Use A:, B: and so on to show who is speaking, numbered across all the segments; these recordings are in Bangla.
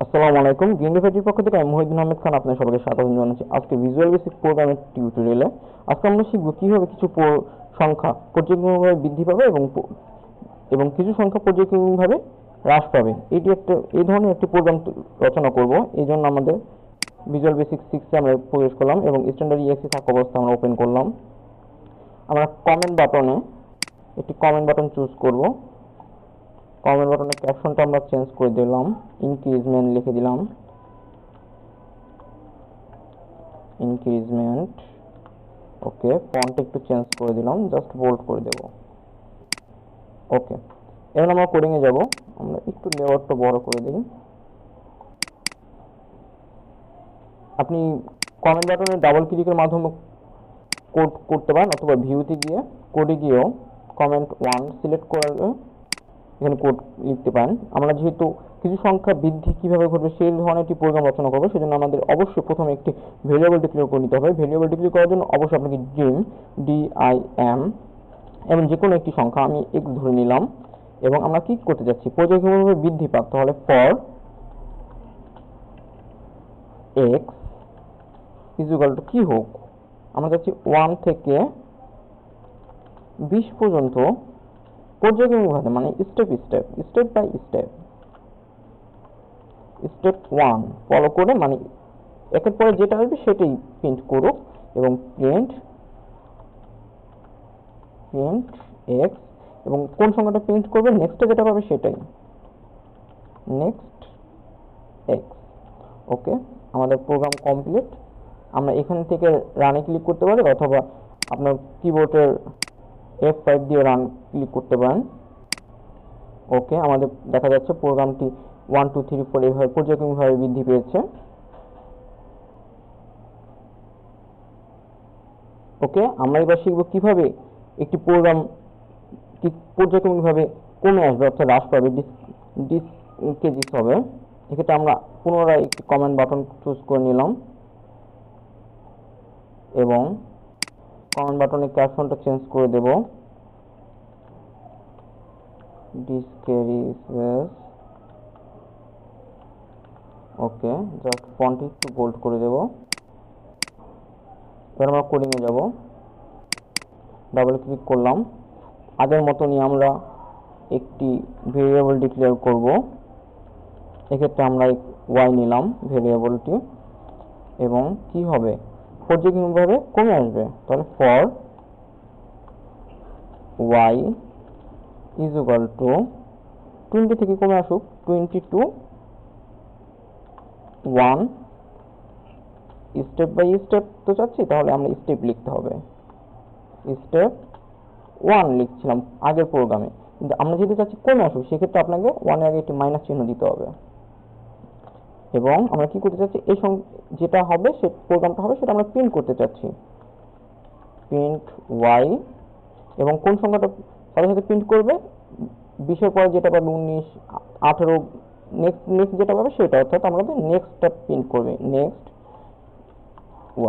A: আসসালামু আলাইকুম। গ্রিন ফ্যাক্টরির পক্ষ থেকে আমি মহিউদ্দিন আহমেদ খান আপনাদের সবাইকে স্বাগত জানাচ্ছি আজকে ভিজুয়াল বেসিক প্রোগ্রামের টিউটোরিয়ালে। আজকে আমরা শিখব কিভাবে কিছু সংখ্যা পর্যায়ক্রমিকভাবে বৃদ্ধি পাবে এবং কিছু সংখ্যা পর্যায়ক্রমিকভাবে হ্রাস পাবে। এই ধরনের একটি প্রোগ্রাম রচনা করব। এই জন্য আমাদের ভিজুয়াল বেসিক 6 আমরা প্রবেশ করলাম এবং স্ট্যান্ডার্ড ইএক্সি থাকা অবস্থায় আমরা ওপেন করলাম। আমরা একটি কমেন্ট বাটন চুজ করব। কমেন্ট বাটনের ক্যাপশনটা আমরা চেঞ্জ করে দিলাম, ইনক্রিজমেন্ট লিখে দিলাম, ইনক্রিজমেন্ট। ওকে, ফন্ট একটু চেঞ্জ করে দিলাম, জাস্ট বোল্ড করে দেব। ওকে, এখন আমরা কোডিং এ যাব। আমরা একটু লেআউটটা বড় করে দিই। আপনি কমেন্ট বাটনে ডাবল ক্লিকের মাধ্যমে কোড করতে পারেন অথবা ভিউতে গিয়ে কোডে গিয়েও কমেন্ট 1 সিলেক্ট করলে এখানে কোড লিখতে পারেন। আমরা যেহেতু কিছু সংখ্যা বৃদ্ধি কিভাবে ঘটবে সেই ধরনের একটি প্রোগ্রাম রচনা করবো, সেজন্য আমাদের অবশ্যই প্রথমে একটি ভেরিয়েবল ডিক্লেয়ার করে নিতে হবে। ভেরিয়েবল ডিক্লেয়ার করার জন্য অবশ্যই আপনাকে dim এবং যে কোনো একটি সংখ্যা, আমি x ধরে নিলাম এবং আমরা কি করতে যাচ্ছি, পর্যায়ক্রমিকভাবে বৃদ্ধি পাক। তাহলে for x is equal to কি হোক, আমরা যাচ্ছি 1 থেকে 20 পর্যন্ত পর্যায়ক্রমিকভাবে, মানে স্টেপ বাই স্টেপ 1 ফলো করে, মানে একের পরে যেটা আসবে সেটাই প্রিন্ট করুক এবং প্রিন্ট x এবং কোন সংখ্যাটা প্রিন্ট করবে, নেক্সটে যেটা পাবে সেটাই, নেক্সট x। ওকে, আমাদের প্রোগ্রাম কমপ্লিট। আমরা এখান থেকে রানে ক্লিক করতে পারি অথবা আপনার কিবোর্ডের F5 দিয়ে রান ক্লিক করতে পারেন। ওকে, আমাদের দেখা যাচ্ছে প্রোগ্রামটি 1 2 3 4 এইভাবে পর্যায়ক্রমিকভাবে বৃদ্ধি পেয়েছে। ওকে, আমরা এবার শিখব কিভাবে একটি প্রোগ্রাম পর্যায়ক্রমিকভাবে কমে আসবে অর্থাৎ হ্রাস পাবে, ডিসকেজিস হবে। এক্ষেত্রে আমরা পুনরায় একটি কমেন্ট বাটন চুজ করে নিলাম এবং কমেন্ট বাটনের ক্যাপশনটা চেঞ্জ করে দেব, ডিসকেজিস। ওকে, জাস্ট ফন্ট একটু বোল্ড করে দেব। এবার আমরা কোডিং এ যাব, ডাবল ক্লিক করলাম। আগের মতনই আমরা একটি ভেরিয়েবল ডিক্লেয়ার করব। এক্ষেত্রে আমরা y নিলাম ভেরিয়েবলটি এবং কি হবে, পর্যায়ক্রমিকভাবে কমে আসবে। তাহলে for y is equal to 20 থেকে কমে আসুক 20 টু 1 স্টেপ বাই স্টেপ তো চাচ্ছি, তাহলে আমরা স্টেপ লিখতে হবে। স্টেপ 1 লিখছিলাম আগের প্রোগ্রামে, কিন্তু আমরা যেহেতু চাচ্ছি কমে আসুক, সেক্ষেত্রে আপনাকে 1 এর আগে একটি মাইনাস চিহ্ন দিতে হবে। এবং আমরা কি করতে চাচ্ছি, এই যেটা হবে সে প্রোগ্রামটা হবে সেটা আমরা প্রিন্ট করতে চাচ্ছি, প্রিন্ট y। এবং কোন সংখ্যাটা সাথে সাথে প্রিন্ট করবে, 20 এর পরে যেটা পাবে 19 18, নেক্সট যেটা পাবে সেটা, অর্থাৎ আমাদের নেক্সটটা প্রিন্ট করবে, নেক্সট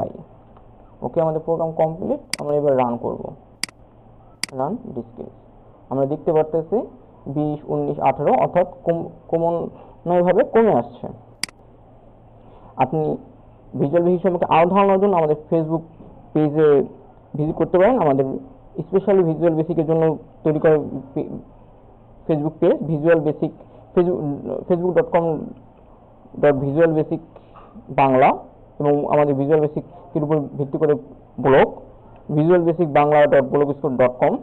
A: y। ওকে, আমাদের প্রোগ্রাম কমপ্লিট। আমরা এবার রান করব, রান ডিসকেস। আমরা দেখতে পারতেছি 20 19 18 অর্থাৎ ক্রমান্বয়ভাবে কমে আসছে। আপনি ভিজুয়াল বেসিক সম্পর্কে আরও ধারণার জন্য আমাদের ফেসবুক পেজে ভিজিট করতে পারেন। আমাদের স্পেশালি ভিজুয়াল বেসিকের জন্য তৈরি করা Facebook page visual basic, facebook.com/visualbasic Bangla, এবং আমাদের ভিজুয়াল বেসিকের উপর ভিত্তি করে ব্লগ visualbasicbangla.blogspot.com।